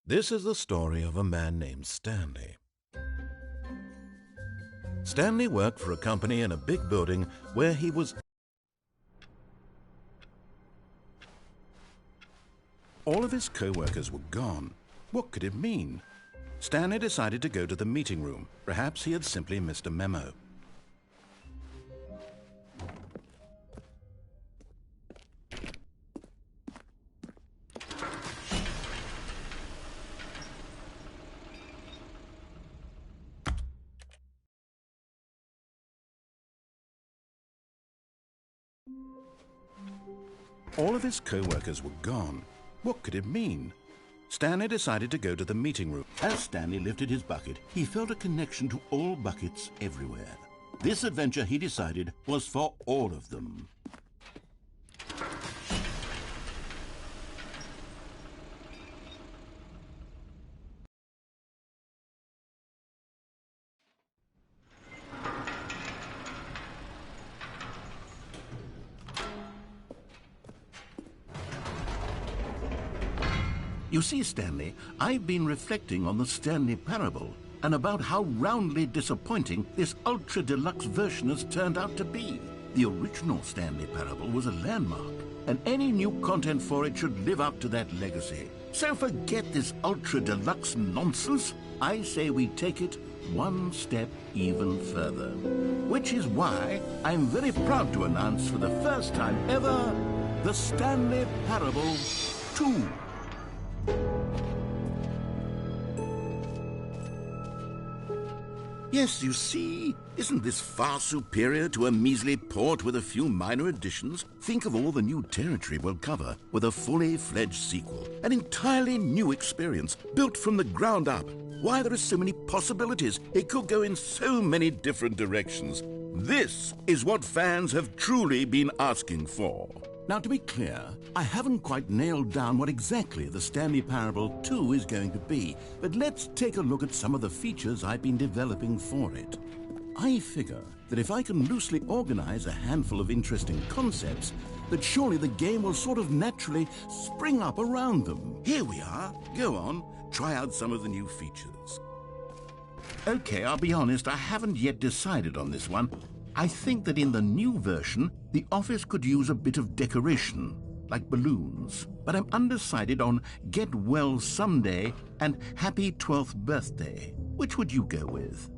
This is the story of a man named Stanley. Stanley worked for a company in a big building where he was... All of his co-workers were gone. What could it mean? Stanley decided to go to the meeting room. Perhaps he had simply missed a memo. All of his co-workers were gone. What could it mean? Stanley decided to go to the meeting room. As Stanley lifted his bucket, he felt a connection to all buckets everywhere. This adventure, he decided, was for all of them. You see, Stanley, I've been reflecting on the Stanley Parable and about how roundly disappointing this ultra-deluxe version has turned out to be. The original Stanley Parable was a landmark, and any new content for it should live up to that legacy. So forget this ultra-deluxe nonsense. I say we take it one step even further. Which is why I'm very proud to announce for the first time ever, the Stanley Parable 2. Yes, you see, isn't this far superior to a measly port with a few minor additions? Think of all the new territory we'll cover with a fully fledged sequel. An entirely new experience, built from the ground up. Why, there are so many possibilities. It could go in so many different directions. This is what fans have truly been asking for. Now, to be clear, I haven't quite nailed down what exactly the Stanley Parable 2 is going to be, but let's take a look at some of the features I've been developing for it. I figure that if I can loosely organize a handful of interesting concepts, that surely the game will sort of naturally spring up around them. Here we are. Go on, try out some of the new features. Okay, I'll be honest, I haven't yet decided on this one. I think that in the new version, the office could use a bit of decoration, like balloons. But I'm undecided on Get Well Someday and Happy 12th Birthday. Which would you go with?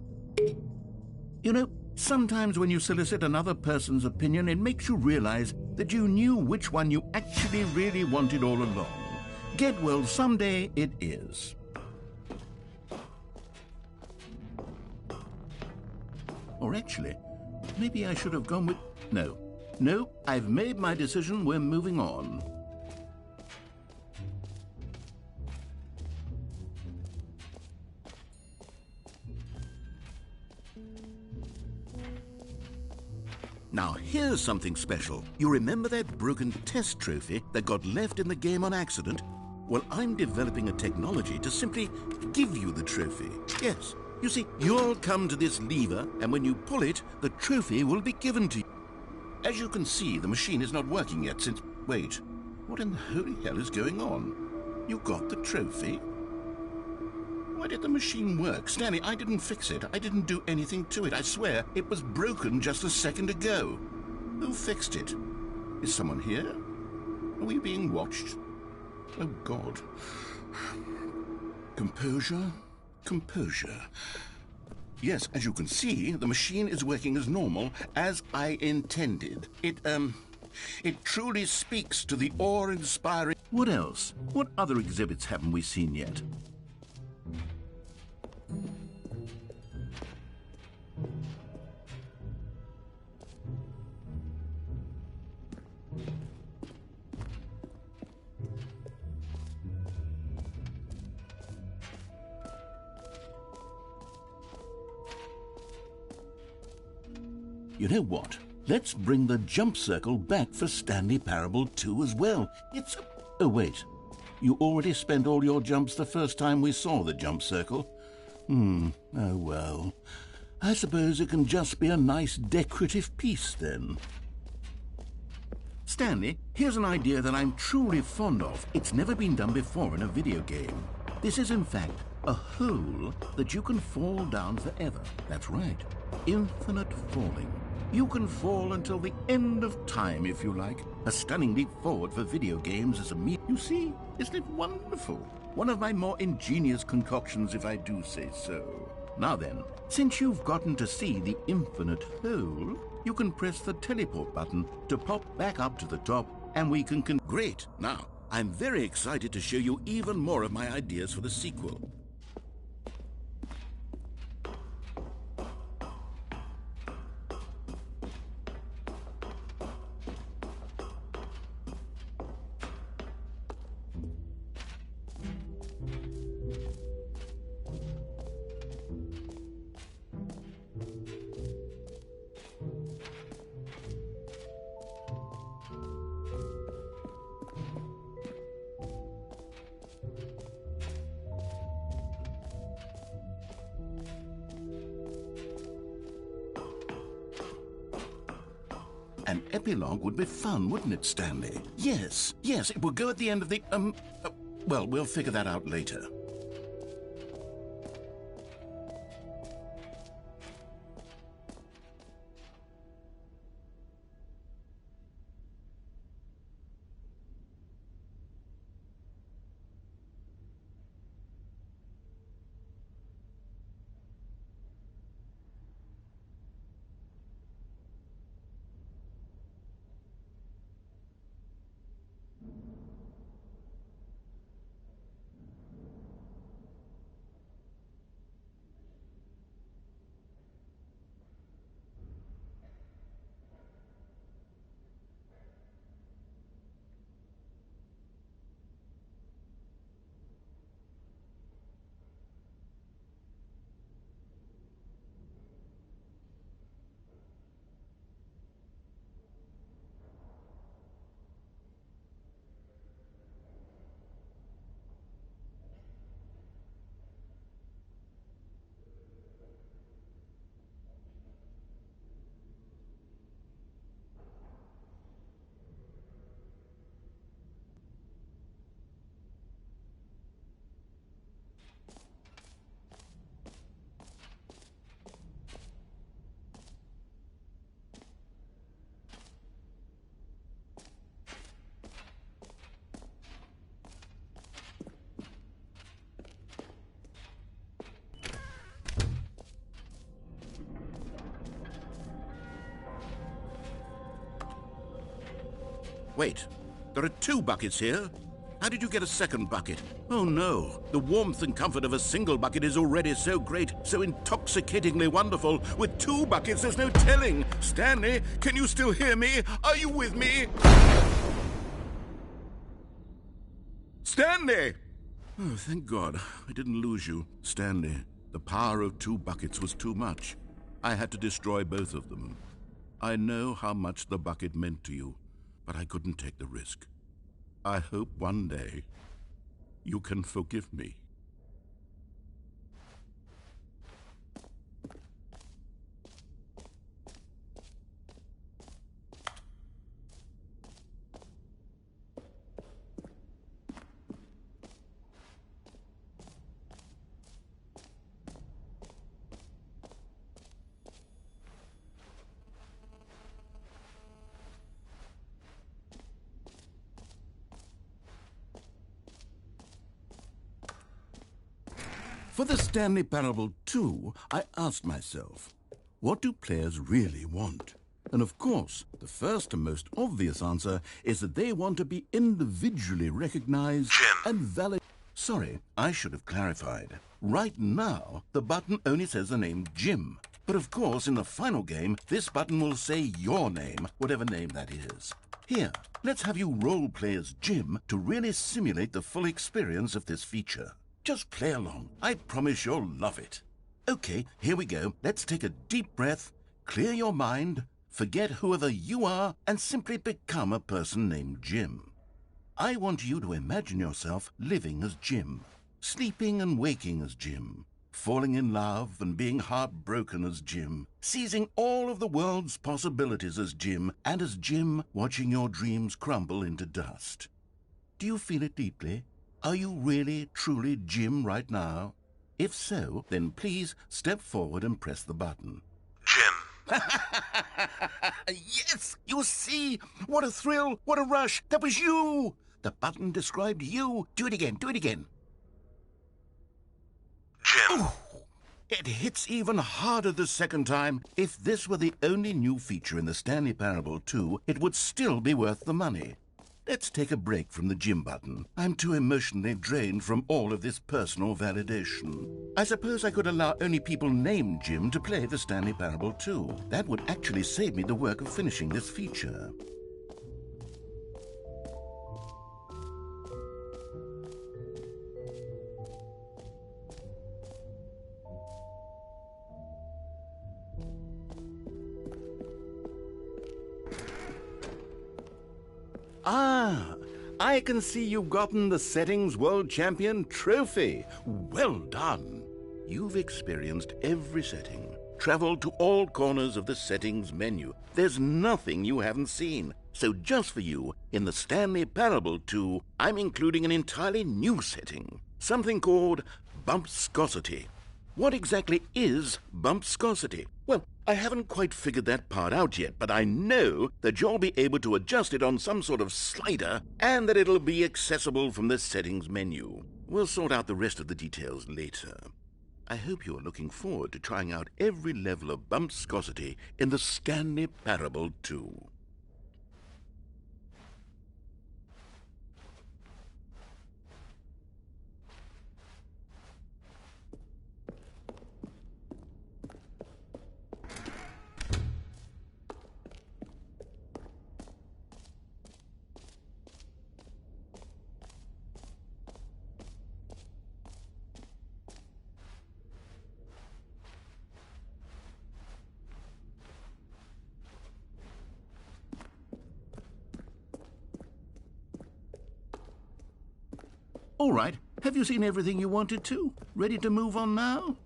You know, sometimes when you solicit another person's opinion, it makes you realize that you knew which one you actually really wanted all along. Get Well Someday it is. Or actually, maybe I should have gone with... No, I've made my decision. We're moving on. Now, here's something special. You remember that broken test trophy that got left in the game on accident? Well, I'm developing a technology to simply give you the trophy. Yes. You see, you'll come to this lever, and when you pull it, the trophy will be given to you. As you can see, the machine is not working yet since... Wait, what in the holy hell is going on? You got the trophy? Why did the machine work? Stanley, I didn't fix it. I didn't do anything to it. I swear, it was broken just a second ago. Who fixed it? Is someone here? Are we being watched? Oh, God. Composure. Composure. Yes, as you can see, the machine is working as normal, as I intended. It truly speaks to the awe-inspiring... What else? What other exhibits haven't we seen yet? You know what? Let's bring the jump circle back for Stanley Parable 2 as well. It's a... Oh, wait. You already spent all your jumps the first time we saw the jump circle? Oh, well. I suppose it can just be a nice decorative piece, then. Stanley, here's an idea that I'm truly fond of. It's never been done before in a video game. This is, in fact, a hole that you can fall down forever. That's right. Infinite falling. You can fall until the end of time, if you like. A stunning leap forward for video games as a You see? Isn't it wonderful? One of my more ingenious concoctions, if I do say so. Now then, since you've gotten to see the infinite hole, you can press the teleport button to pop back up to the top, and we can Great! Now, I'm very excited to show you even more of my ideas for the sequel. An epilogue would be fun, wouldn't it, Stanley? Yes, it will go at the end of the, well, we'll figure that out later. Wait, there are 2 buckets here? How did you get a second bucket? Oh no, the warmth and comfort of a single bucket is already so great, so intoxicatingly wonderful. With 2 buckets, there's no telling. Stanley, can you still hear me? Are you with me? Stanley! Oh, thank God, I didn't lose you. Stanley, the power of 2 buckets was too much. I had to destroy both of them. I know how much the bucket meant to you, but I couldn't take the risk. I hope one day you can forgive me. For the Stanley Parable 2, I asked myself, what do players really want? And of course, the first and most obvious answer is that they want to be individually recognized and valid. Sorry, I should have clarified. Right now, the button only says the name Jim. But of course, in the final game, this button will say your name, whatever name that is. Here, let's have you role-play as Jim to really simulate the full experience of this feature. Just play along. I promise you'll love it. Okay, here we go. Let's take a deep breath, clear your mind, forget whoever you are, and simply become a person named Jim. I want you to imagine yourself living as Jim, sleeping and waking as Jim, falling in love and being heartbroken as Jim, seizing all of the world's possibilities as Jim, and as Jim watching your dreams crumble into dust. Do you feel it deeply? Are you really, truly Jim right now? If so, then please step forward and press the button. Jim. Yes! You see? What a thrill! What a rush! That was you! The button described you. Do it again. Do it again. Jim. Ooh, it hits even harder the second time. If this were the only new feature in the Stanley Parable 2, it would still be worth the money. Let's take a break from the Jim button. I'm too emotionally drained from all of this personal validation. I suppose I could allow only people named Jim to play the Stanley Parable 2. That would actually save me the work of finishing this feature. Ah, I can see you've gotten the Settings World Champion trophy. Well done. You've experienced every setting, traveled to all corners of the settings menu. There's nothing you haven't seen. So just for you, in the Stanley Parable 2, I'm including an entirely new setting, something called bumpscosity. What exactly is bumpscosity? Well, I haven't quite figured that part out yet, but I know that you'll be able to adjust it on some sort of slider and that it'll be accessible from the settings menu. We'll sort out the rest of the details later. I hope you're looking forward to trying out every level of bumpscosity in the Stanley Parable 2. All right, have you seen everything you wanted to? Ready to move on now?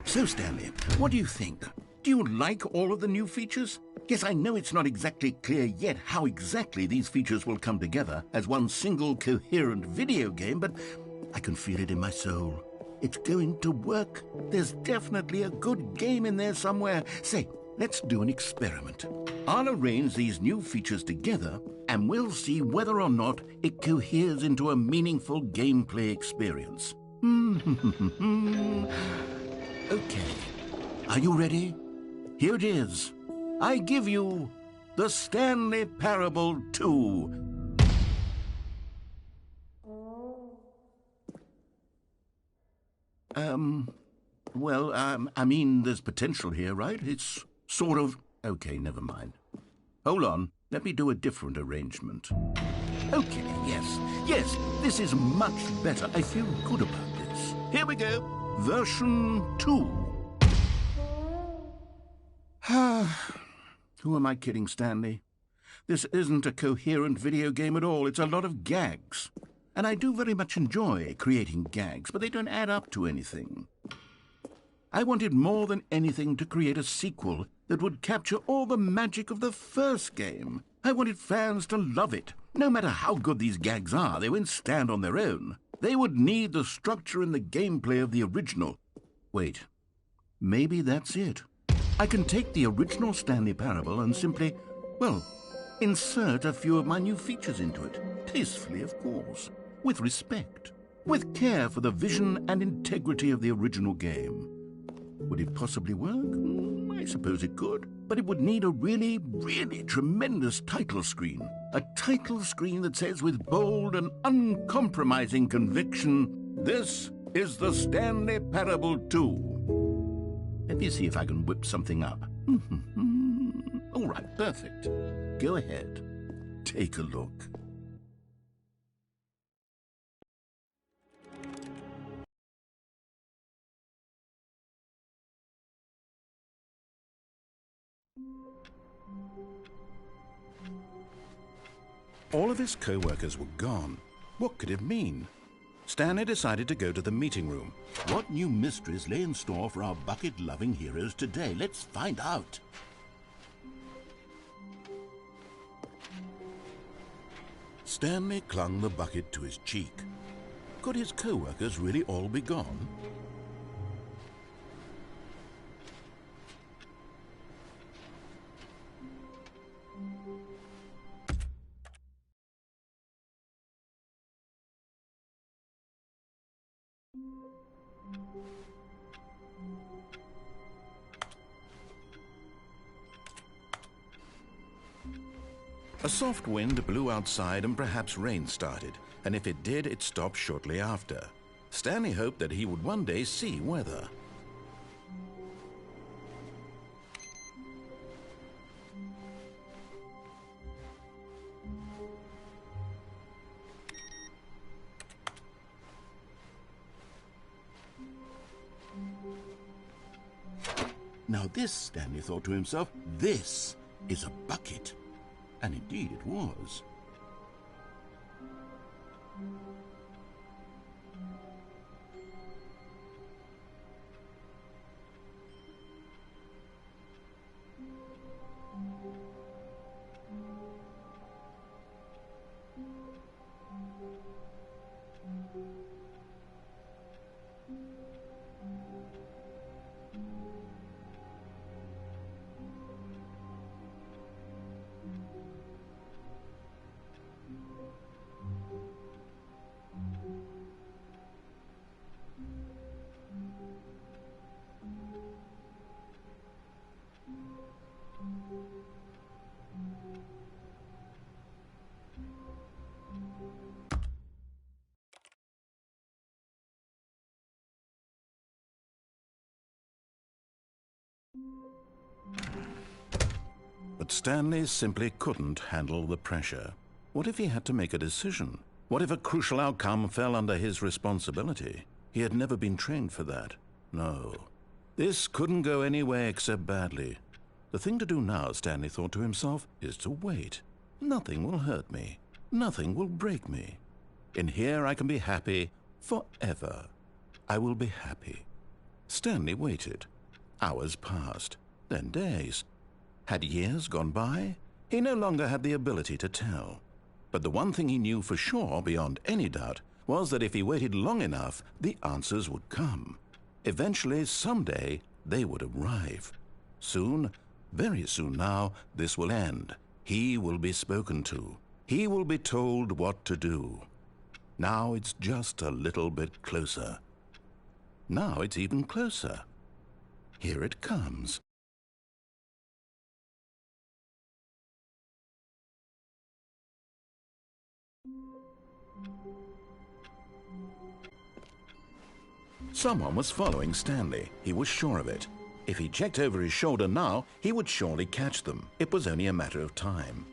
So, Stanley, what do you think? Do you like all of the new features? Yes, I know it's not exactly clear yet how exactly these features will come together as one single coherent video game, but I can feel it in my soul. It's going to work. There's definitely a good game in there somewhere. Say, let's do an experiment. I'll arrange these new features together, and we'll see whether or not it coheres into a meaningful gameplay experience. Okay. Are you ready? Here it is. I give you the Stanley Parable 2. I mean, there's potential here, right? It's sort of... Okay, never mind. Hold on. Let me do a different arrangement. Okay, yes, this is much better. I feel good about this. Here we go. Version 2. Who am I kidding, Stanley? This isn't a coherent video game at all. It's a lot of gags. And I do very much enjoy creating gags, but they don't add up to anything. I wanted more than anything to create a sequel that would capture all the magic of the first game. I wanted fans to love it. No matter how good these gags are, they won't stand on their own. They would need the structure and the gameplay of the original. Wait, maybe that's it. I can take the original Stanley Parable and simply, well, insert a few of my new features into it. Tastefully, of course. With respect. With care for the vision and integrity of the original game. Would it possibly work? I suppose it could. But it would need a really, really tremendous title screen. A title screen that says with bold and uncompromising conviction, "This is the Stanley Parable 2." Let me see if I can whip something up. All right, perfect. Go ahead. Take a look. All of his co-workers were gone. What could it mean? Stanley decided to go to the meeting room. What new mysteries lay in store for our bucket-loving heroes today? Let's find out. Stanley clung the bucket to his cheek. Could his co-workers really all be gone? A soft wind blew outside and perhaps rain started, and if it did, it stopped shortly after. Stanley hoped that he would one day see weather. Now this, Stanley thought to himself, this is a bucket. And indeed it was. But Stanley simply couldn't handle the pressure. What if he had to make a decision? What if a crucial outcome fell under his responsibility? He had never been trained for that. No. This couldn't go any way except badly. The thing to do now, Stanley thought to himself, is to wait. Nothing will hurt me. Nothing will break me. In here I can be happy forever. I will be happy. Stanley waited. Hours passed, then days. Had years gone by? He no longer had the ability to tell. But the one thing he knew for sure, beyond any doubt, was that if he waited long enough, the answers would come. Eventually, someday, they would arrive. Soon, very soon now, this will end. He will be spoken to. He will be told what to do. Now it's just a little bit closer. Now it's even closer. Here it comes. Someone was following Stanley. He was sure of it. If he checked over his shoulder now, he would surely catch them. It was only a matter of time.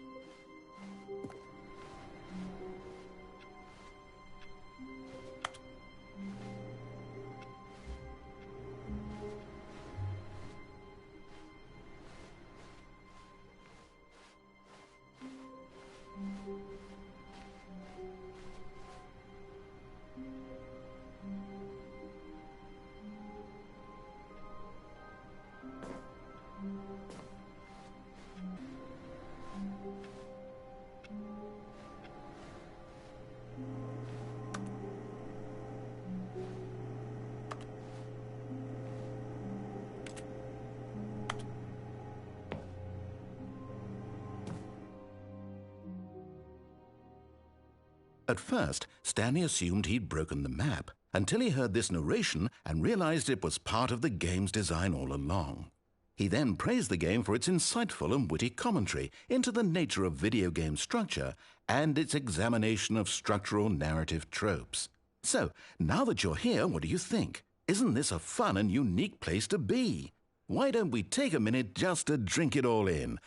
At first, Stanley assumed he'd broken the map, until he heard this narration and realized it was part of the game's design all along. He then praised the game for its insightful and witty commentary into the nature of video game structure and its examination of structural narrative tropes. So, now that you're here, what do you think? Isn't this a fun and unique place to be? Why don't we take a minute just to drink it all in?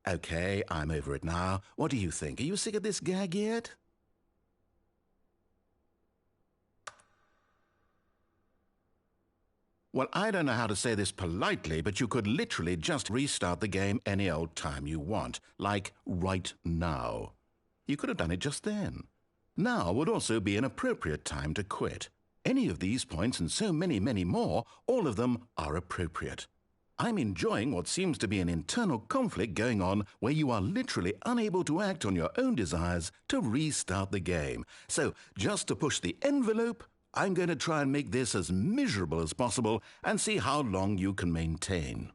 Okay, I'm over it now. What do you think? Are you sick of this gag yet? Well, I don't know how to say this politely, but you could literally just restart the game any old time you want, like right now. You could have done it just then. Now would also be an appropriate time to quit. Any of these points and so many, many more, all of them are appropriate. I'm enjoying what seems to be an internal conflict going on where you are literally unable to act on your own desires to restart the game. So, just to push the envelope, I'm going to try and make this as miserable as possible and see how long you can maintain.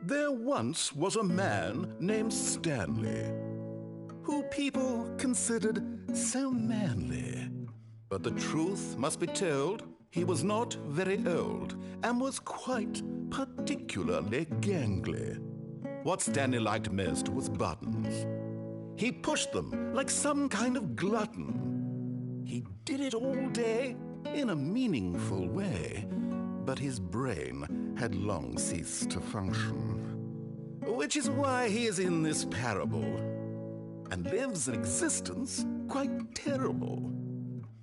There once was a man named Stanley, who people considered so manly. But the truth must be told, he was not very old and was quite particularly gangly. What Stanley liked most was buttons. He pushed them like some kind of glutton. He did it all day in a meaningful way, but his brain had long ceased to function. Which is why he is in this parable and lives an existence quite terrible.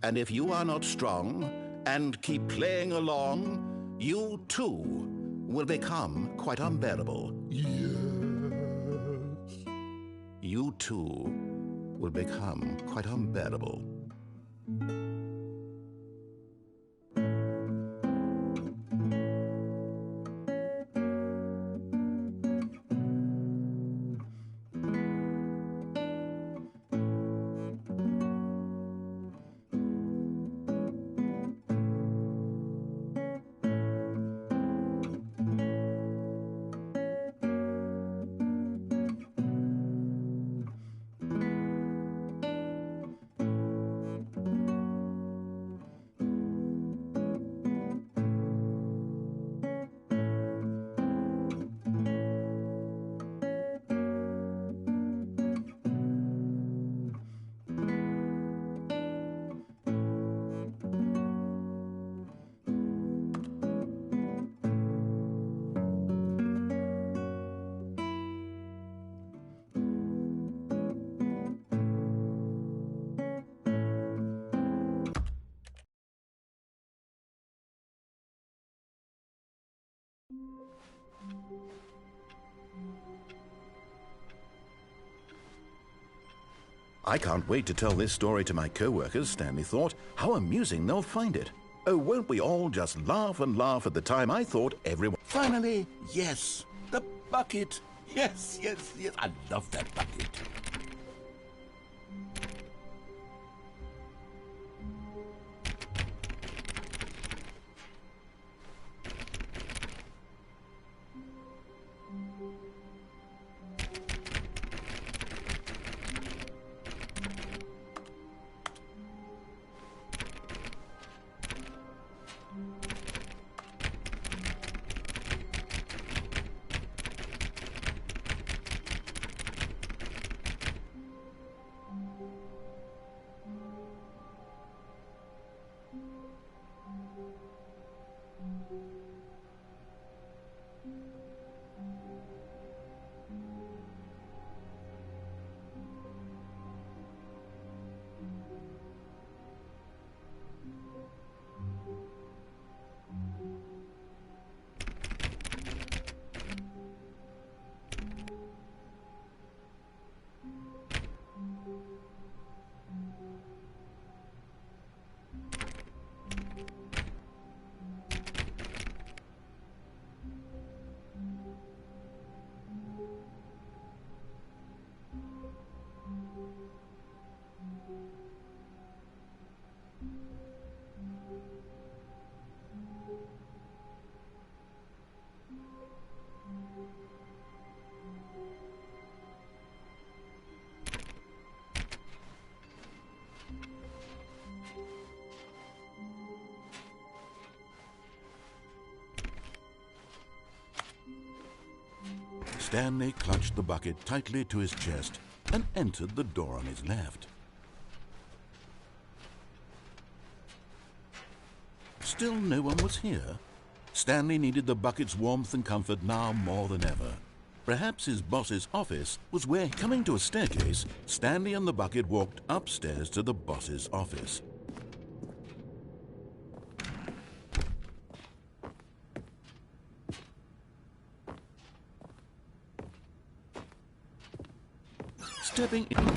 And if you are not strong and keep playing along, you too will become quite unbearable. Yes. You too will become quite unbearable. I can't wait to tell this story to my co-workers, Stanley thought. How amusing they'll find it. Oh, won't we all just laugh and laugh at the time I thought everyone... Finally, yes, the bucket. Yes, yes, yes, I love that bucket. Stanley clutched the bucket tightly to his chest and entered the door on his left. Still no one was here. Stanley needed the bucket's warmth and comfort now more than ever. Perhaps his boss's office was where, coming to a staircase, Stanley and the bucket walked upstairs to the boss's office. stepping in.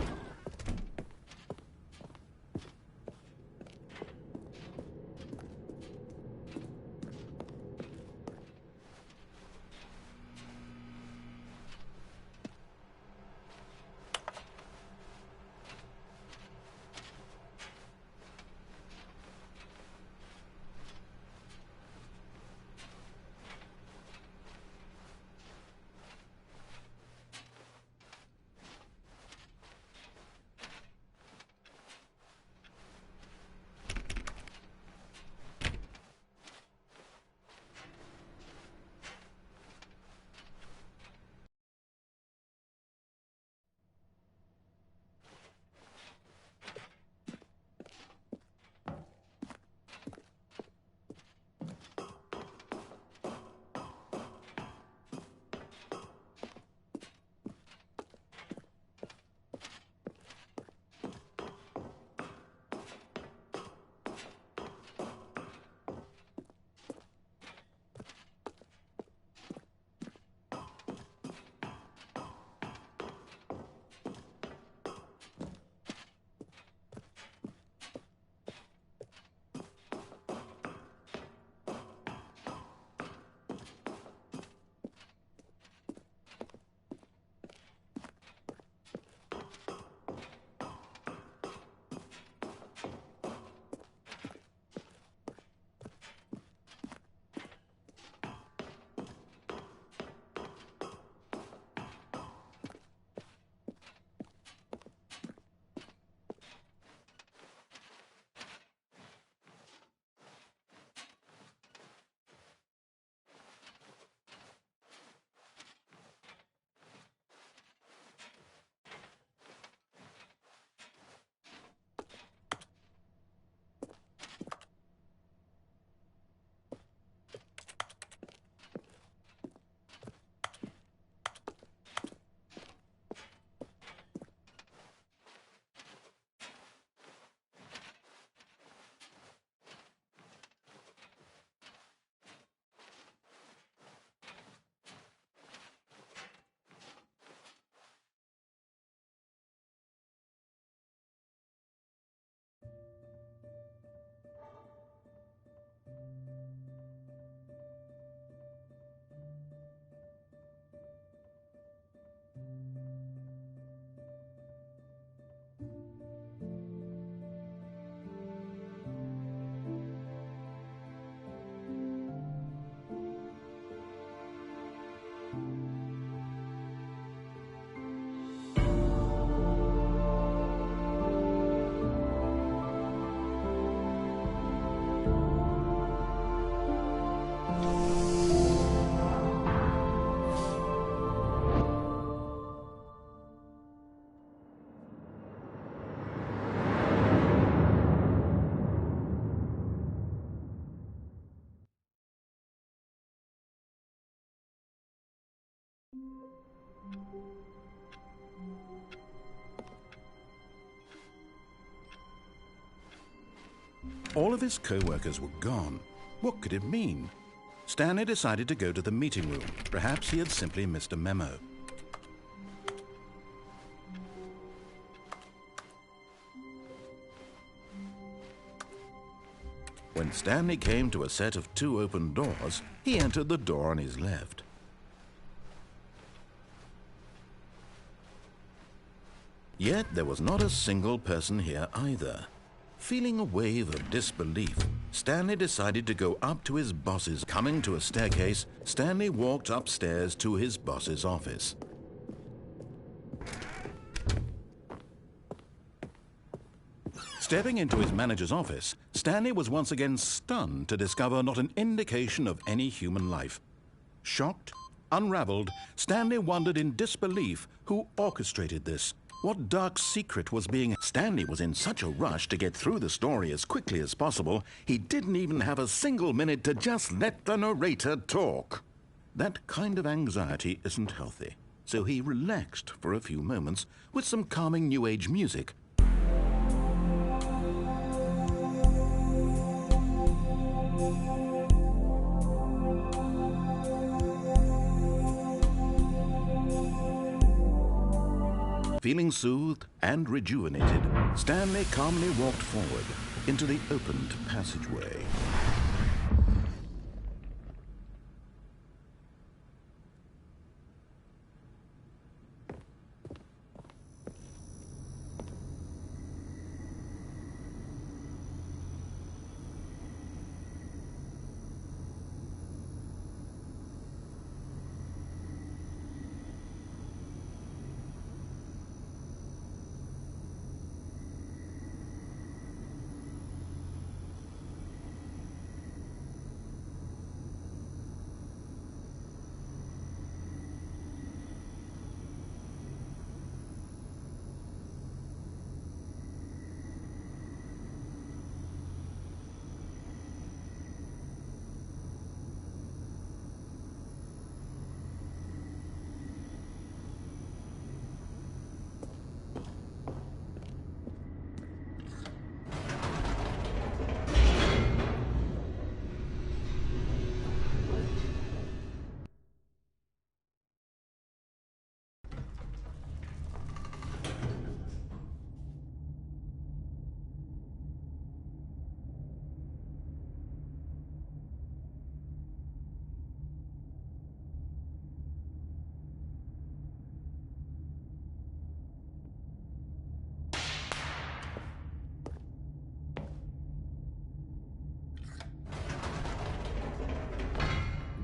All of his co-workers were gone. What could it mean? Stanley decided to go to the meeting room. Perhaps he had simply missed a memo. When Stanley came to a set of 2 open doors, he entered the door on his left. Yet there was not a single person here either. Feeling a wave of disbelief, Stanley decided to go up to his boss's. Coming to a staircase, Stanley walked upstairs to his boss's office. Stepping into his manager's office, Stanley was once again stunned to discover not an indication of any human life. Shocked, unraveled, Stanley wondered in disbelief who orchestrated this. What dark secret was being... Stanley was in such a rush to get through the story as quickly as possible, he didn't even have a single minute to just let the narrator talk. That kind of anxiety isn't healthy, so he relaxed for a few moments with some calming New Age music. Feeling soothed and rejuvenated, Stanley calmly walked forward into the opened passageway.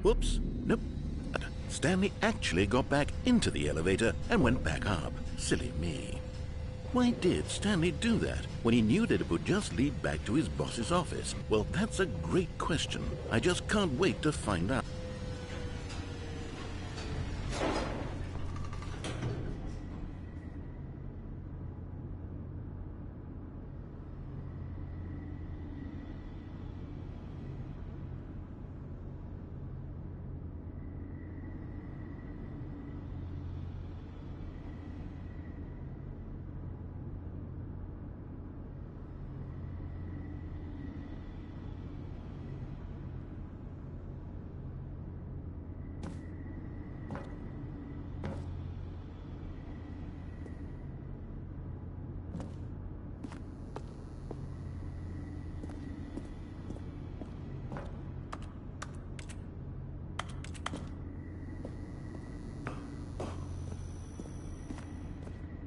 Whoops, nope. Stanley actually got back into the elevator and went back up. Silly me. Why did Stanley do that when he knew that it would just lead back to his boss's office? Well, that's a great question. I just can't wait to find out.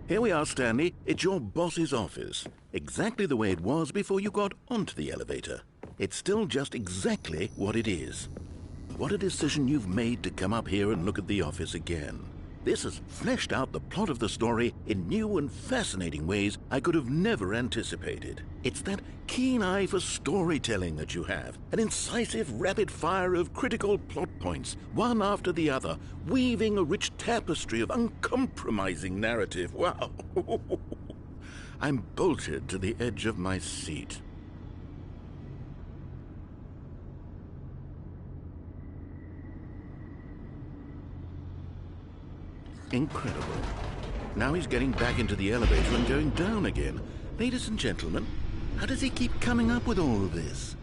Here we are, Stanley. It's your boss's office. Exactly the way it was before you got onto the elevator. It's still just exactly what it is. What a decision you've made to come up here and look at the office again. This has fleshed out the plot of the story in new and fascinating ways I could have never anticipated. It's that keen eye for storytelling that you have, an incisive rapid fire of critical plot points, one after the other, weaving a rich tapestry of uncompromising narrative. Wow! I'm bolted to the edge of my seat. Incredible. Now he's getting back into the elevator and going down again. Ladies and gentlemen, how does he keep coming up with all of this?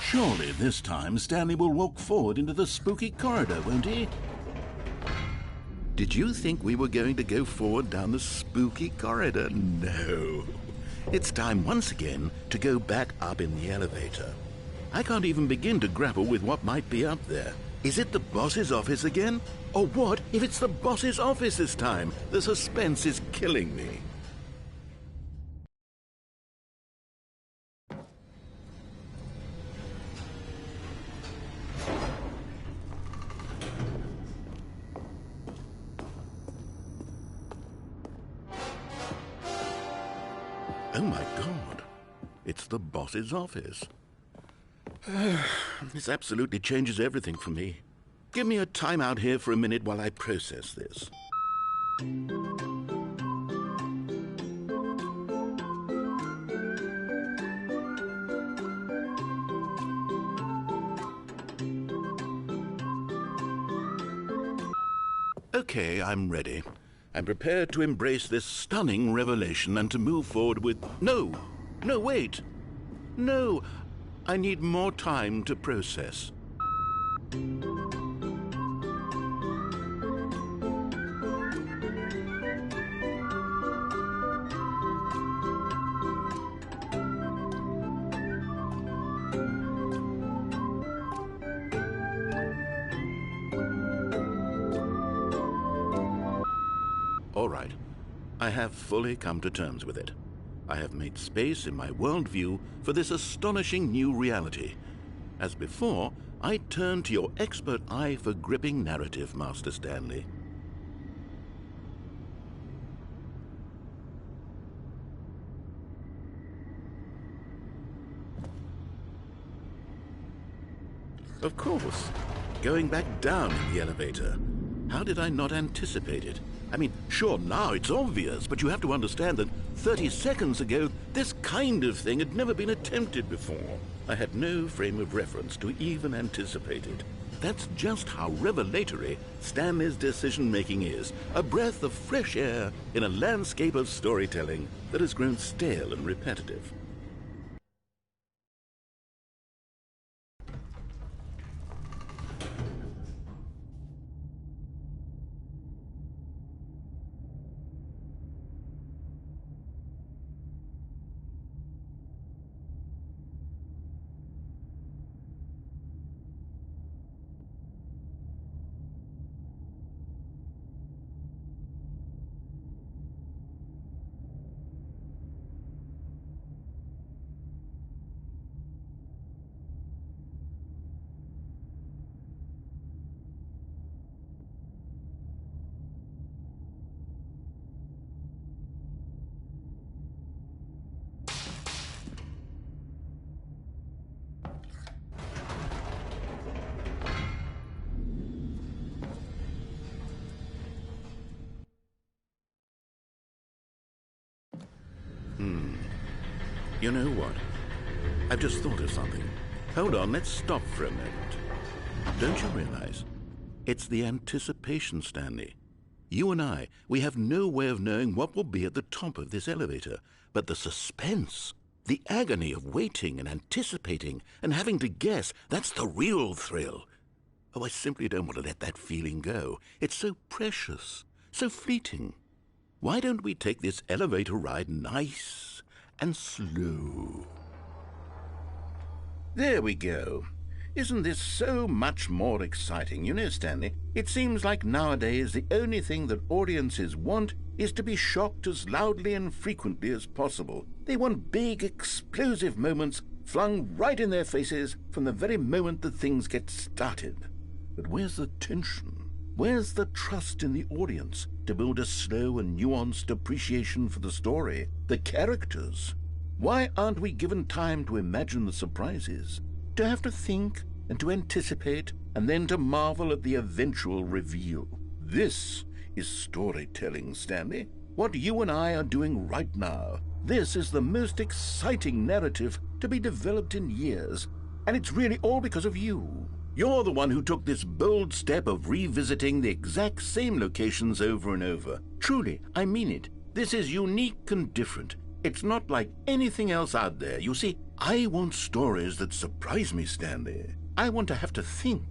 Surely this time Stanley will walk forward into the spooky corridor, won't he? Did you think we were going to go forward down the spooky corridor? No. It's time once again to go back up in the elevator. I can't even begin to grapple with what might be up there. Is it the boss's office again? Or what if it's the boss's office this time? The suspense is killing me. Oh my God, it's the boss's office. This absolutely changes everything for me. Give me a time out here for a minute while I process this. Okay, I'm ready. I'm prepared to embrace this stunning revelation and to move forward with... No! No, wait! No! I need more time to process. All right. I have fully come to terms with it. I have made space in my worldview for this astonishing new reality. As before, I turn to your expert eye for gripping narrative, Master Stanley. Of course. Going back down in the elevator. How did I not anticipate it? I mean, sure, now it's obvious, but you have to understand that 30 seconds ago, this kind of thing had never been attempted before. I had no frame of reference to even anticipate it. That's just how revelatory Stanley's decision-making is. A breath of fresh air in a landscape of storytelling that has grown stale and repetitive. You know what? I've just thought of something. Hold on, let's stop for a moment. Don't you realize? It's the anticipation, Stanley. You and I, we have no way of knowing what will be at the top of this elevator. But the suspense, the agony of waiting and anticipating and having to guess, that's the real thrill. Oh, I simply don't want to let that feeling go. It's so precious, so fleeting. Why don't we take this elevator ride nice and slow? There we go. Isn't this so much more exciting? You know, Stanley, it seems like nowadays the only thing that audiences want is to be shocked as loudly and frequently as possible. They want big, explosive moments flung right in their faces from the very moment that things get started. But where's the tension? Where's the trust in the audience to build a slow and nuanced appreciation for the story, the characters? Why aren't we given time to imagine the surprises, to have to think and to anticipate and then to marvel at the eventual reveal? This is storytelling, Stanley. What you and I are doing right now. This is the most exciting narrative to be developed in years, and it's really all because of you. You're the one who took this bold step of revisiting the exact same locations over and over. Truly, I mean it. This is unique and different. It's not like anything else out there. You see, I want stories that surprise me, Stanley. I want to have to think.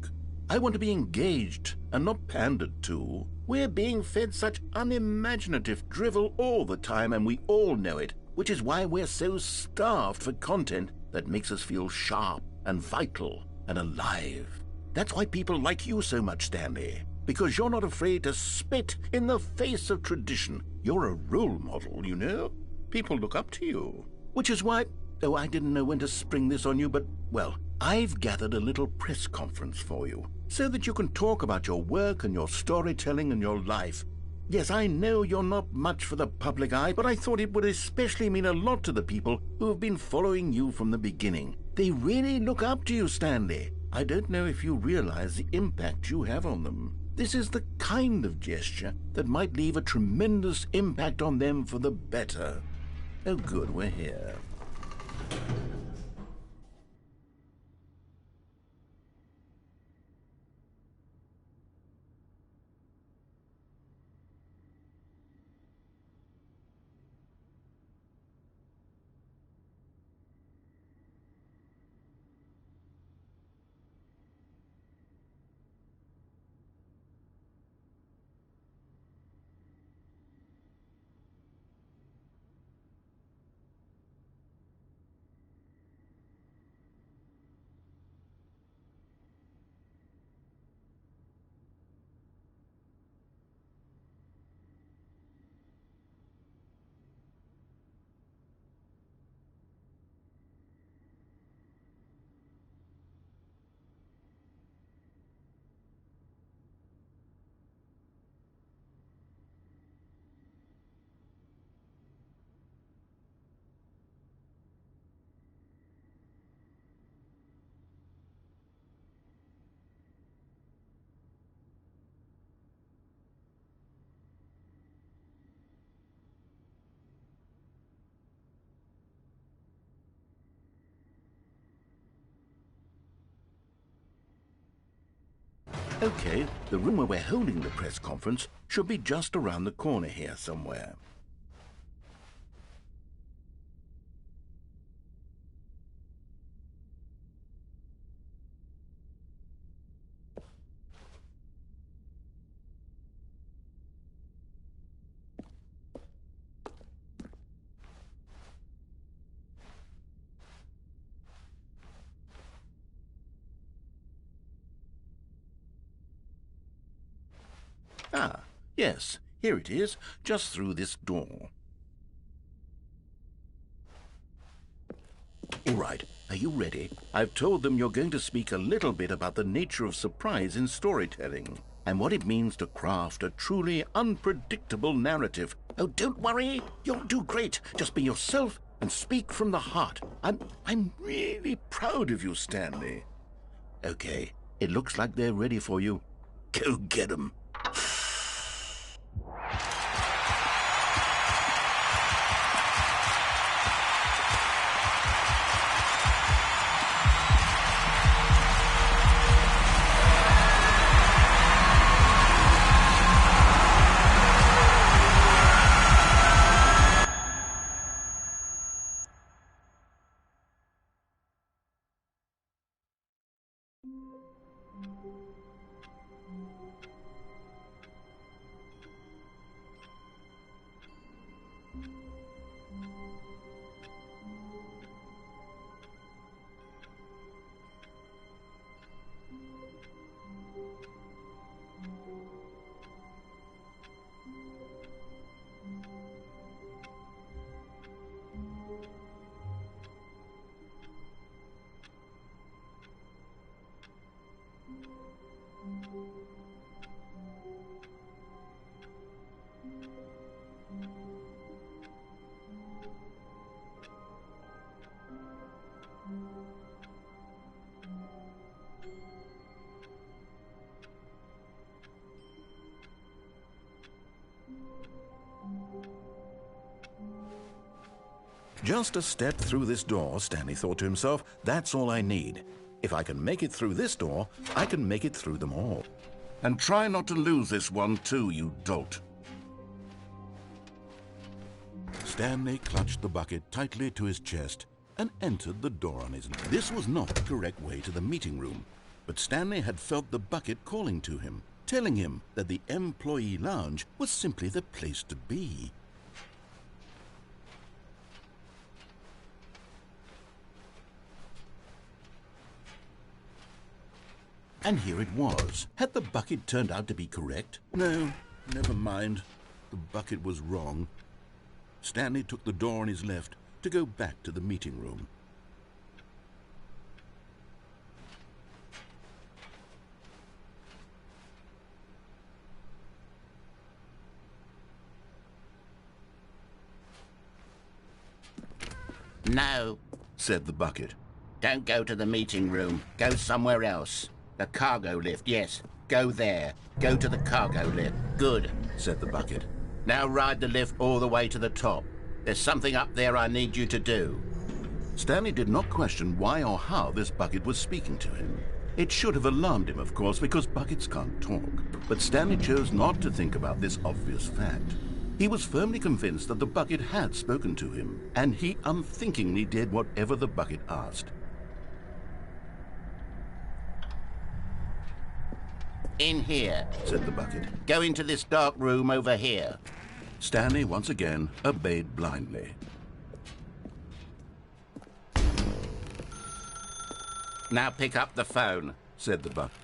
I want to be engaged and not pandered to. We're being fed such unimaginative drivel all the time, and we all know it, which is why we're so starved for content that makes us feel sharp and vital and alive. That's why people like you so much, Stanley, because you're not afraid to spit in the face of tradition. You're a role model, you know? People look up to you. Which is why, oh, I didn't know when to spring this on you, but, well, I've gathered a little press conference for you so that you can talk about your work and your storytelling and your life. Yes, I know you're not much for the public eye, but I thought it would especially mean a lot to the people who have been following you from the beginning. They really look up to you, Stanley. I don't know if you realize the impact you have on them. This is the kind of gesture that might leave a tremendous impact on them for the better. Oh, good, we're here. Okay, the room where we're holding the press conference should be just around the corner here somewhere. Ah, yes, here it is, just through this door. All right, are you ready? I've told them you're going to speak a little bit about the nature of surprise in storytelling and what it means to craft a truly unpredictable narrative. Oh, don't worry, you'll do great. Just be yourself and speak from the heart. I'm really proud of you, Stanley. Okay, it looks like they're ready for you. Go get 'em. Just a step through this door, Stanley thought to himself. That's all I need. If I can make it through this door, I can make it through them all. And try not to lose this one too, you dolt. Stanley clutched the bucket tightly to his chest and entered the door on his left. This was not the correct way to the meeting room, but Stanley had felt the bucket calling to him, telling him that the employee lounge was simply the place to be. And here it was. Had the bucket turned out to be correct? No, never mind. The bucket was wrong. Stanley took the door on his left to go back to the meeting room. No, said the bucket. don't go to the meeting room. Go somewhere else. The cargo lift, yes. Go there. Go to the cargo lift. Good, said the bucket. Now ride the lift all the way to the top. There's something up there I need you to do. Stanley did not question why or how this bucket was speaking to him. It should have alarmed him, of course, because buckets can't talk. But Stanley chose not to think about this obvious fact. He was firmly convinced that the bucket had spoken to him, and he unthinkingly did whatever the bucket asked. In here, said the bucket. Go into this dark room over here. Stanley once again obeyed blindly. Now pick up the phone, said the bucket.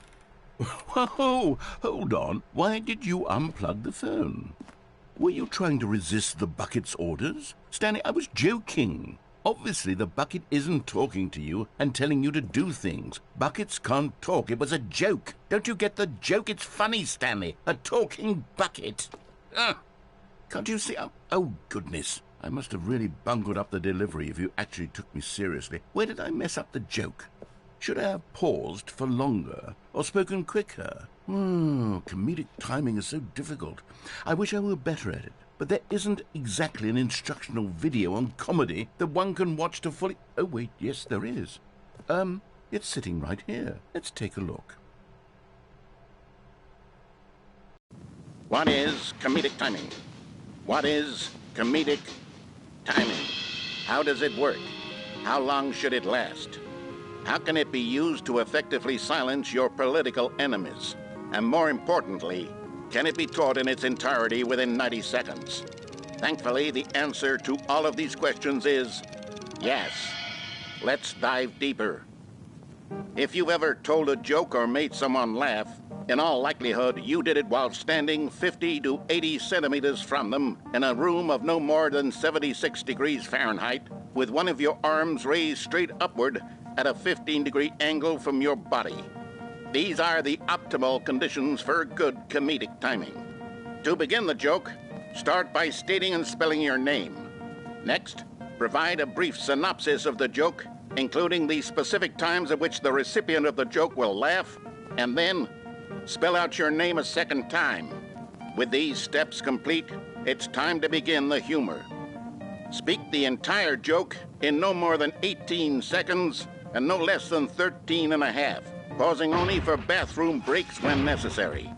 Whoa, hold on. Why did you unplug the phone? Were you trying to resist the bucket's orders? Stanley, I was joking. Obviously, the bucket isn't talking to you and telling you to do things. Buckets can't talk. It was a joke. Don't you get the joke? It's funny, Stanley. A talking bucket. Can't you see? Oh, goodness. I must have really bungled up the delivery if you actually took me seriously. Where did I mess up the joke? Should I have paused for longer or spoken quicker? Comedic timing is so difficult. I wish I were better at it. But there isn't exactly an instructional video on comedy that one can watch to fully... Oh, wait, yes, there is. It's sitting right here. Let's take a look. What is comedic timing? What is comedic timing? How does it work? How long should it last? How can it be used to effectively silence your political enemies? And more importantly, can it be taught in its entirety within 90 seconds? Thankfully, the answer to all of these questions is yes. Let's dive deeper. If you've ever told a joke or made someone laugh, in all likelihood, you did it while standing 50 to 80 centimeters from them in a room of no more than 76 degrees Fahrenheit, with one of your arms raised straight upward at a 15-degree angle from your body. These are the optimal conditions for good comedic timing. To begin the joke, start by stating and spelling your name. Next, provide a brief synopsis of the joke, including the specific times at which the recipient of the joke will laugh, and then spell out your name a second time. With these steps complete, it's time to begin the humor. Speak the entire joke in no more than 18 seconds and no less than 13 and a half, pausing only for bathroom breaks when necessary.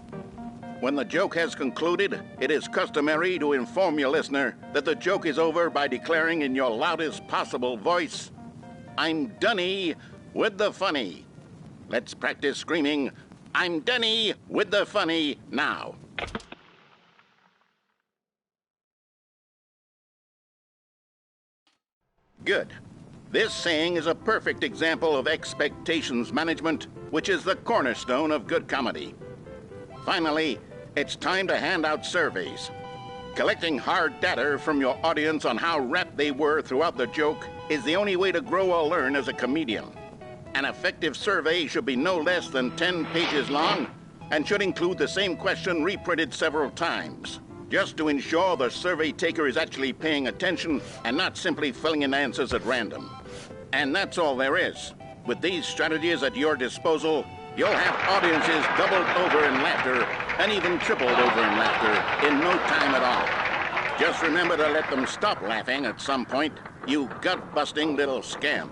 When the joke has concluded, it is customary to inform your listener that the joke is over by declaring in your loudest possible voice, "I'm Dunny with the funny." Let's practice screaming, "I'm Dunny with the funny" now. Good. This saying is a perfect example of expectations management, which is the cornerstone of good comedy. Finally, it's time to hand out surveys. Collecting hard data from your audience on how rapt they were throughout the joke is the only way to grow or learn as a comedian. An effective survey should be no less than 10 pages long and should include the same question reprinted several times, just to ensure the survey taker is actually paying attention and not simply filling in answers at random. And that's all there is. With these strategies at your disposal, you'll have audiences doubled over in laughter and even tripled over in laughter in no time at all. Just remember to let them stop laughing at some point, you gut-busting little scamp.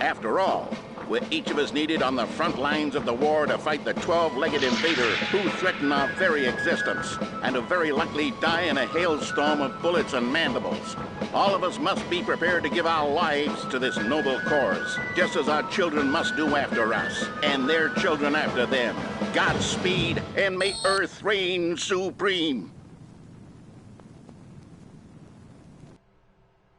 After all, we're each of us needed on the front lines of the war to fight the 12-legged invader who threaten our very existence and who very likely die in a hailstorm of bullets and mandibles. All of us must be prepared to give our lives to this noble cause, just as our children must do after us, and their children after them. Godspeed, and may Earth reign supreme.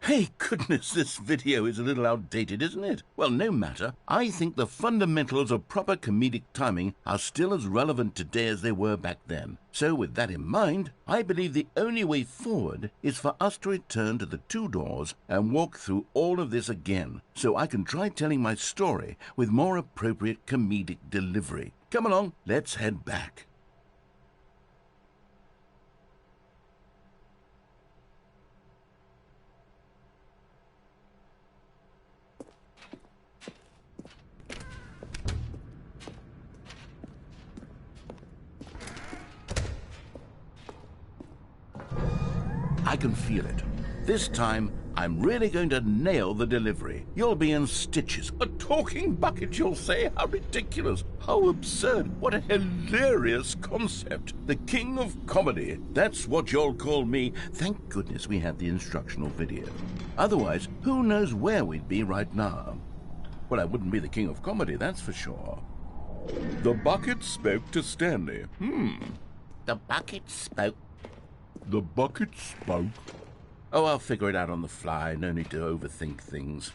Hey, goodness, this video is a little outdated, isn't it? Well, no matter. I think the fundamentals of proper comedic timing are still as relevant today as they were back then. So with that in mind, I believe the only way forward is for us to return to the two doors and walk through all of this again, so I can try telling my story with more appropriate comedic delivery. Come along, let's head back. I can feel it. This time, I'm really going to nail the delivery. You'll be in stitches. A talking bucket, you'll say? How ridiculous. How absurd. What a hilarious concept. The king of comedy. That's what you'll call me. Thank goodness we had the instructional video. Otherwise, who knows where we'd be right now. Well, I wouldn't be the king of comedy, that's for sure. The bucket spoke to Stanley. The bucket spoke. The bucket spoke. Oh, I'll figure it out on the fly. No need to overthink things.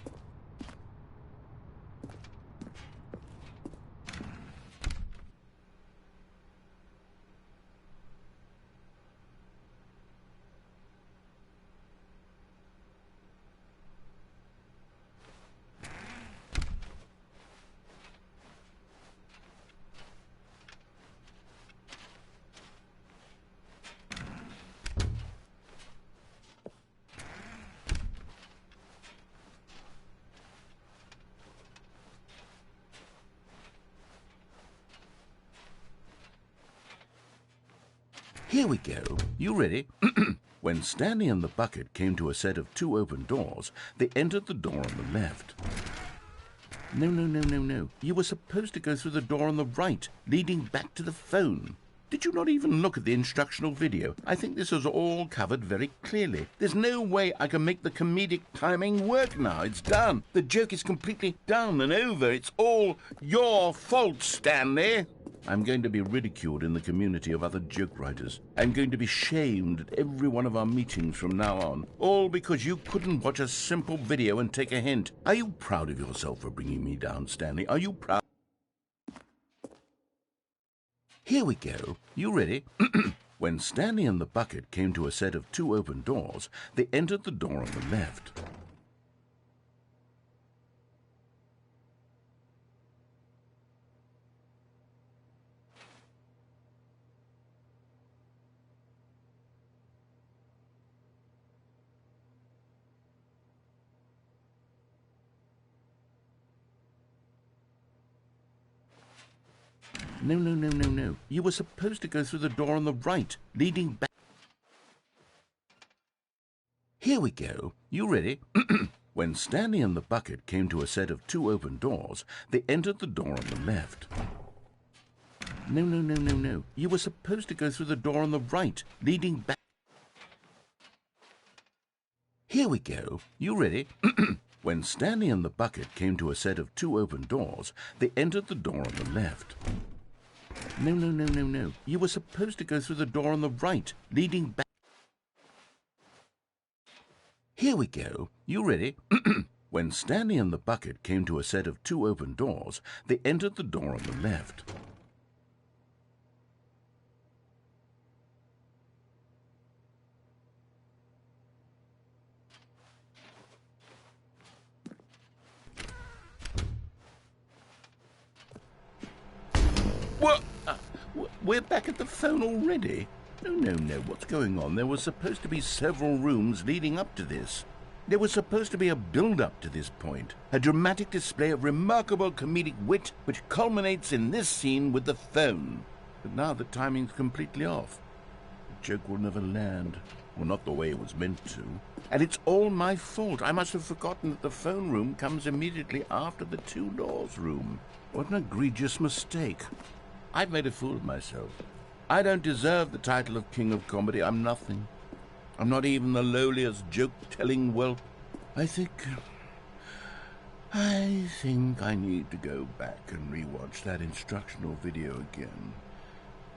Here we go. You ready? When Stanley and the bucket came to a set of two open doors, they entered the door on the left. No. You were supposed to go through the door on the right, leading back to the phone. Did you not even look at the instructional video? I think this is all covered very clearly. There's no way I can make the comedic timing work now. It's done. The joke is completely done and over. It's all your fault, Stanley. I'm going to be ridiculed in the community of other joke writers. I'm going to be shamed at every one of our meetings from now on. All because you couldn't watch a simple video and take a hint. Are you proud of yourself for bringing me down, Stanley? Are you proud? Here we go. You ready? When Stanley and the bucket came to a set of 2 open doors, they entered the door on the left. No. You were supposed to go through the door on the right, leading back. Here we go. You ready? When Stanley and the bucket came to a set of 2 open doors, they entered the door on the left. No. You were supposed to go through the door on the right, leading back. Here we go. You ready? When Stanley and the bucket came to a set of 2 open doors, they entered the door on the left. No. You were supposed to go through the door on the right, leading back. Here we go. You ready? When Stanley and the bucket came to a set of 2 open doors, they entered the door on the left. What? We're back at the phone already? No. What's going on? There were supposed to be several rooms leading up to this. There was supposed to be a build-up to this point. A dramatic display of remarkable comedic wit which culminates in this scene with the phone. But now the timing's completely off. The joke will never land. Well, not the way it was meant to. And it's all my fault. I must have forgotten that the phone room comes immediately after the 2 doors room. What an egregious mistake. I've made a fool of myself. I don't deserve the title of King of Comedy. I'm nothing. I'm not even the lowliest joke-telling whelp. I think I need to go back and rewatch that instructional video again.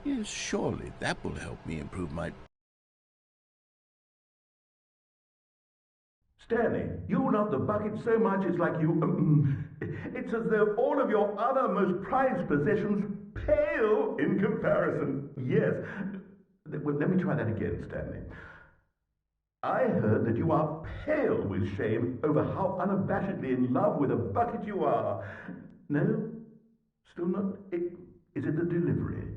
Yes, surely that will help me improve my... Stanley, you love the bucket so much it's like you... it's as though all of your other most prized possessions pale in comparison. Yes. Well, let me try that again, Stanley. I heard that you are pale with shame over how unabashedly in love with a bucket you are. No? Still not? Is it the delivery?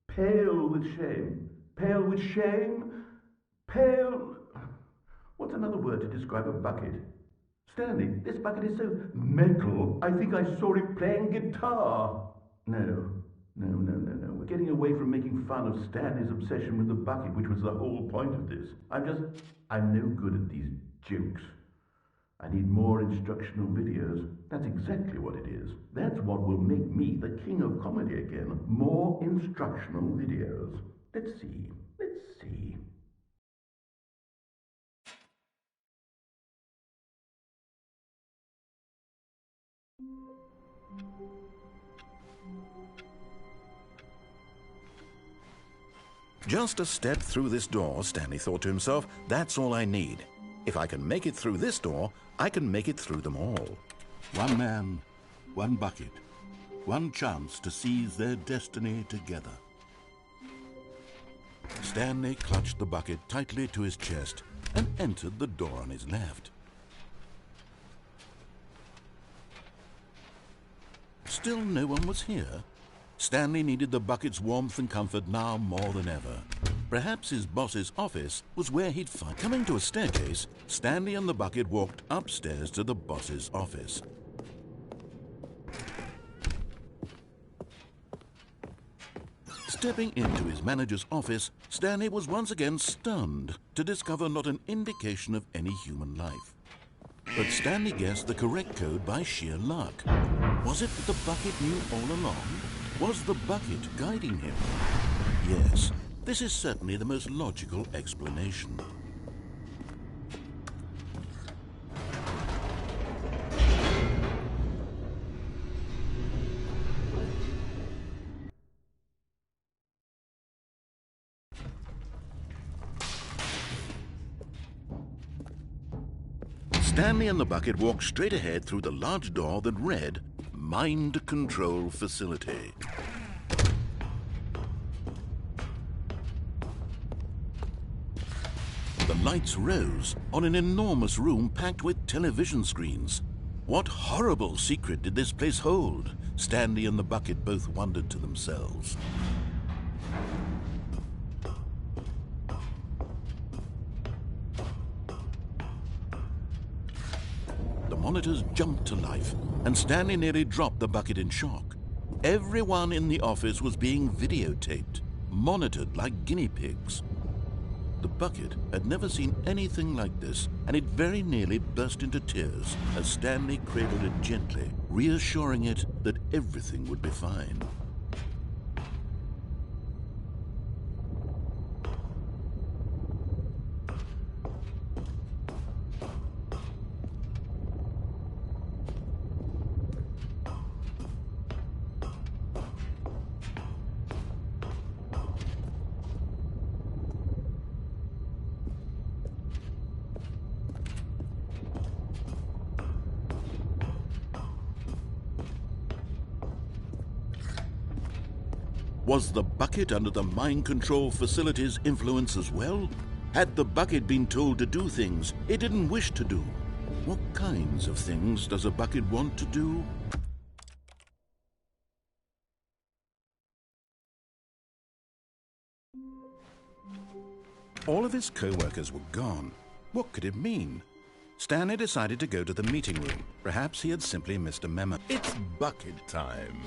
Pale with shame. Pale with shame? Pale... What's another word to describe a bucket? Stanley, this bucket is so metal. I think I saw it playing guitar. No. We're getting away from making fun of Stanley's obsession with the bucket, which was the whole point of this. I'm no good at these jokes. I need more instructional videos. That's exactly what it is. That's what will make me the king of comedy again. More instructional videos. Let's see. Just a step through this door, Stanley thought to himself, that's all I need. If I can make it through this door, I can make it through them all. One man, one bucket, one chance to seize their destiny together. Stanley clutched the bucket tightly to his chest and entered the door on his left. Still no one was here. Stanley needed the bucket's warmth and comfort now more than ever. Perhaps his boss's office was where he'd find... Coming to a staircase, Stanley and the bucket walked upstairs to the boss's office. Stepping into his manager's office, Stanley was once again stunned to discover not an indication of any human life. But Stanley guessed the correct code by sheer luck. Was it that the bucket knew all along? Was the bucket guiding him? Yes, this is certainly the most logical explanation. Stanley and the bucket walked straight ahead through the large door that read, Mind Control Facility. The lights rose on an enormous room packed with television screens. What horrible secret did this place hold? Stanley and the bucket both wondered to themselves. The monitors jumped to life, and Stanley nearly dropped the bucket in shock. Everyone in the office was being videotaped, monitored like guinea pigs. The bucket had never seen anything like this, and it very nearly burst into tears as Stanley cradled it gently, reassuring it that everything would be fine. Was the bucket under the mind control facility's influence as well? Had the bucket been told to do things it didn't wish to do? What kinds of things does a bucket want to do? All of his co-workers were gone. What could it mean? Stanley decided to go to the meeting room. Perhaps he had simply missed a memo. It's bucket time.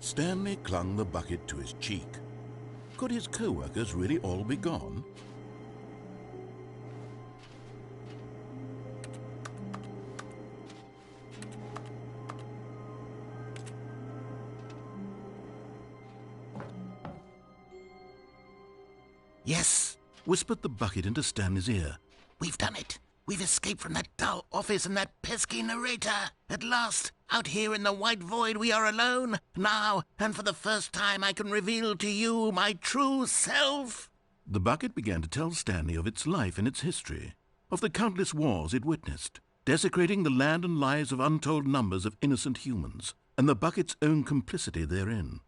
Stanley clung the bucket to his cheek. Could his co-workers really all be gone? Yes, Whispered the bucket into Stanley's ear. we've done it. We've escaped from that dull office and that pesky narrator. At last, out here in the white void, we are alone. Now, and for the first time, I can reveal to you my true self. The bucket began to tell Stanley of its life and its history, of the countless wars it witnessed, desecrating the land and lives of untold numbers of innocent humans, and the bucket's own complicity therein,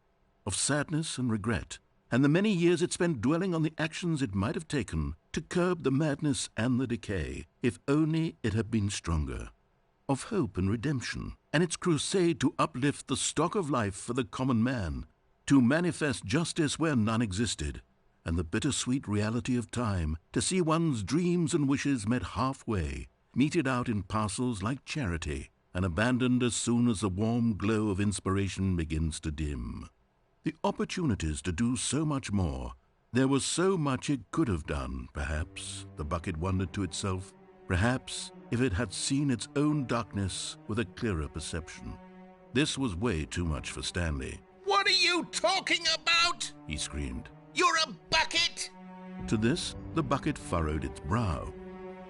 of sadness and regret, and the many years it spent dwelling on the actions it might have taken to curb the madness and the decay, if only it had been stronger, of hope and redemption, and its crusade to uplift the stock of life for the common man, to manifest justice where none existed, and the bittersweet reality of time, to see one's dreams and wishes met halfway, meted out in parcels like charity, and abandoned as soon as the warm glow of inspiration begins to dim. The opportunities to do so much more. There was so much it could have done, perhaps, the bucket wondered to itself. Perhaps if it had seen its own darkness with a clearer perception. This was way too much for Stanley. What are you talking about? He screamed. You're a bucket! To this, the bucket furrowed its brow.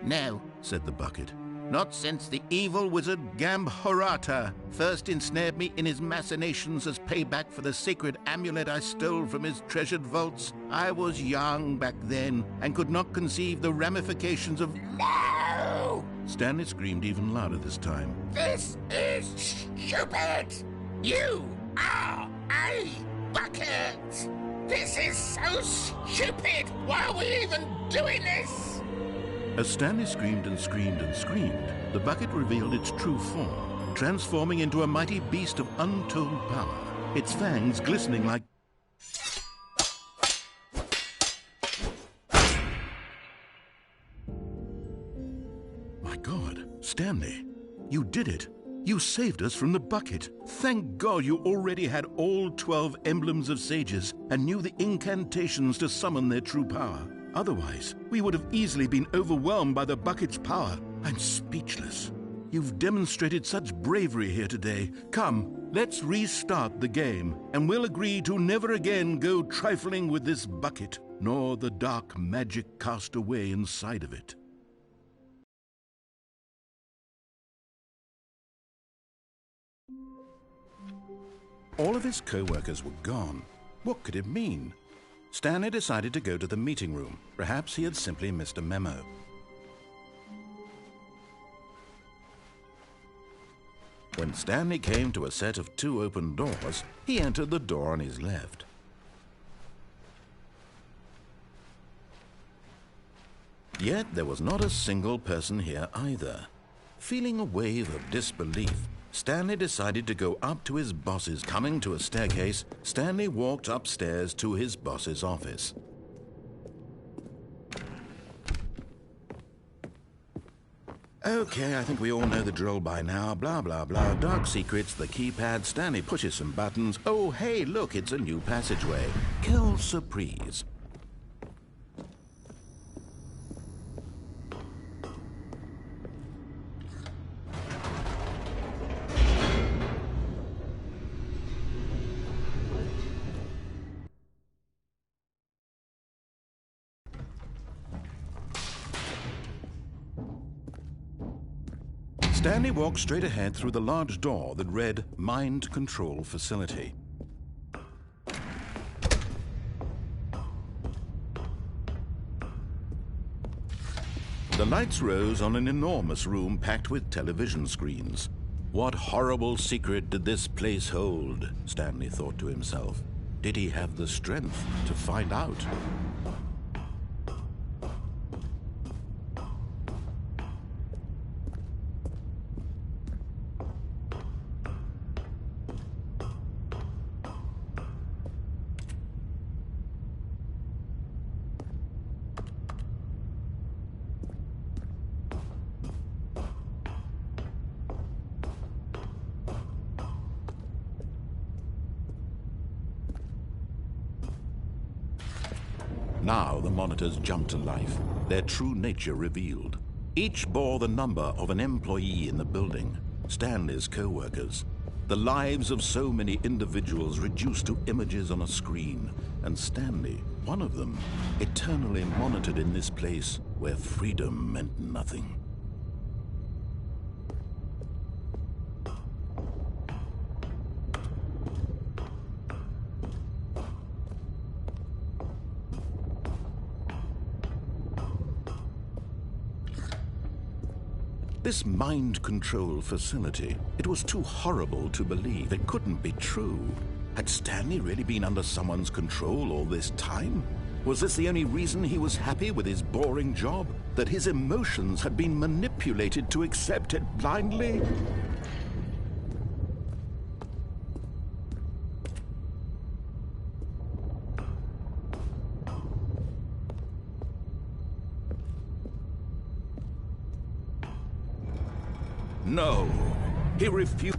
No, Said the bucket. not since the evil wizard Gambhorata first ensnared me in his machinations as payback for the sacred amulet I stole from his treasured vaults. I was young back then and could not conceive the ramifications of... No! Stanley screamed even louder this time. This is stupid! You are a bucket! This is so stupid! Why are we even doing this? As Stanley screamed and screamed and screamed, the bucket revealed its true form, transforming into a mighty beast of untold power, its fangs glistening like... My God, Stanley, you did it. You saved us from the bucket. Thank God you already had all 12 emblems of sages and knew the incantations to summon their true power. Otherwise, we would have easily been overwhelmed by the bucket's power. I'm speechless. You've demonstrated such bravery here today. Come, let's restart the game, and we'll agree to never again go trifling with this bucket, nor the dark magic cast away inside of it. All of his co-workers were gone. What could it mean? Stanley decided to go to the meeting room. Perhaps he had simply missed a memo. When Stanley came to a set of 2 open doors, he entered the door on his left. Yet there was not a single person here either. Feeling a wave of disbelief, Stanley decided to go up to his boss's. Coming to a staircase, Stanley walked upstairs to his boss's office. Okay, I think we all know the drill by now. Blah, blah, blah. Dark secrets, the keypad. Stanley pushes some buttons. Oh, hey, look, it's a new passageway. Quelle surprise. Stanley walked straight ahead through the large door that read Mind Control Facility. The lights rose on an enormous room packed with television screens. What horrible secret did this place hold? Stanley thought to himself. Did he have the strength to find out? Now the monitors jumped to life, their true nature revealed. Each bore the number of an employee in the building, Stanley's co-workers. The lives of so many individuals reduced to images on a screen, and Stanley, one of them, eternally monitored in this place where freedom meant nothing. This mind control facility, it was too horrible to believe. It couldn't be true. Had Stanley really been under someone's control all this time? Was this the only reason he was happy with his boring job? That his emotions had been manipulated to accept it blindly? No, he refused.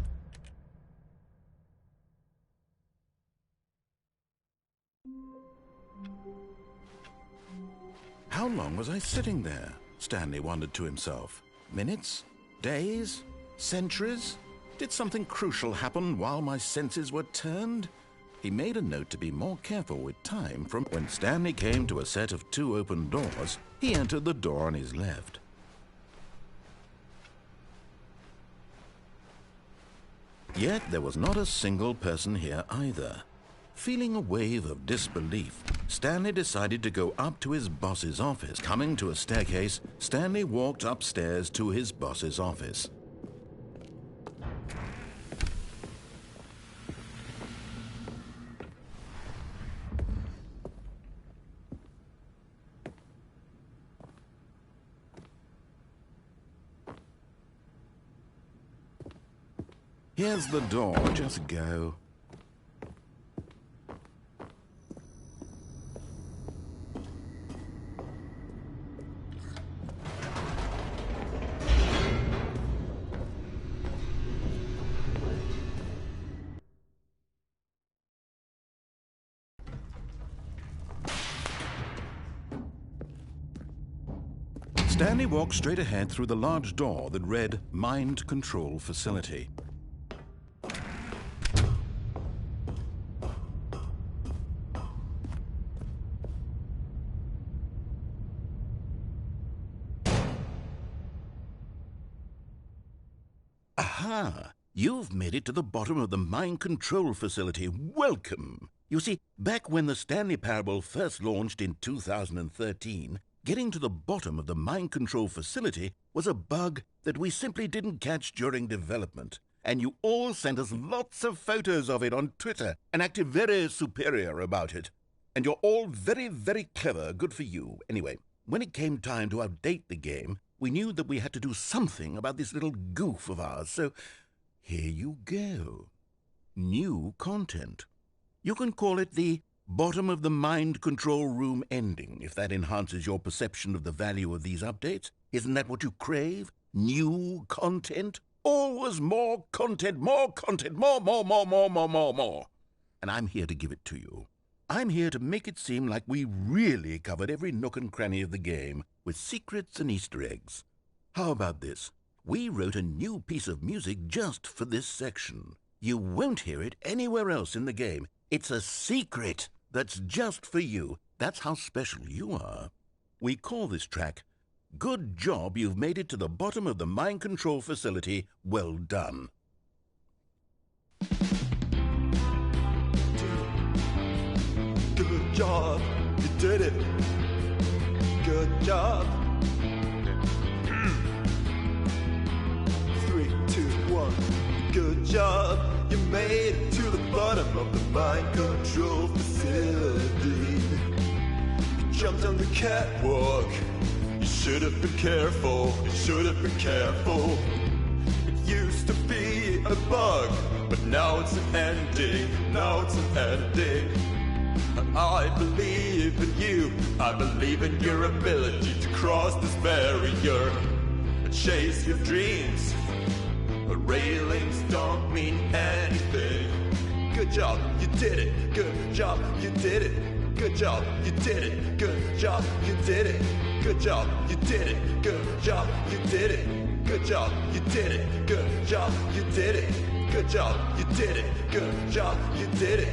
How long was I sitting there? Stanley wondered to himself. Minutes? Days? Centuries? Did something crucial happen while my senses were turned? He made a note to be more careful with time. From when Stanley came to a set of 2 open doors, he entered the door on his left. Yet there was not a single person here either. Feeling a wave of disbelief, Stanley decided to go up to his boss's office. Coming to a staircase, Stanley walked upstairs to his boss's office. Here's the door, just go. Stanley walked straight ahead through the large door that read Mind Control Facility. Aha! You've made it to the bottom of the Mind Control Facility. Welcome! You see, back when the Stanley Parable first launched in 2013, getting to the bottom of the Mind Control Facility was a bug that we simply didn't catch during development. And you all sent us lots of photos of it on Twitter and acted very superior about it. And you're all very, very clever. Good for you. Anyway, when it came time to update the game, we knew that we had to do something about this little goof of ours, so here you go. New content. You can call it the bottom of the mind control room ending, if that enhances your perception of the value of these updates. Isn't that what you crave? New content? Always more content, more content, more. And I'm here to give it to you. I'm here to make it seem like we really covered every nook and cranny of the game, with secrets and Easter eggs. How about this? We wrote a new piece of music just for this section. You won't hear it anywhere else in the game. It's a secret that's just for you. That's how special you are. We call this track, Good Job You've Made It to the Bottom of the Mind Control Facility. Well done. Good job, you did it. Good job. 3, 2, 1. Good job, you made it to the bottom of the mind control facility. You jumped on the catwalk. You should have been careful. You should have been careful. It used to be a bug, but now it's an ending. Now it's an ending. I believe in you. I believe in your ability to cross this barrier and chase your dreams. Railings don't mean anything. Good job, you did it. Good job, you did it. Good job, you did it. Good job, you did it. Good job, you did it. Good job, you did it. Good job, you did it. Good job, you did it. Good job, you did it. Good job, you did it.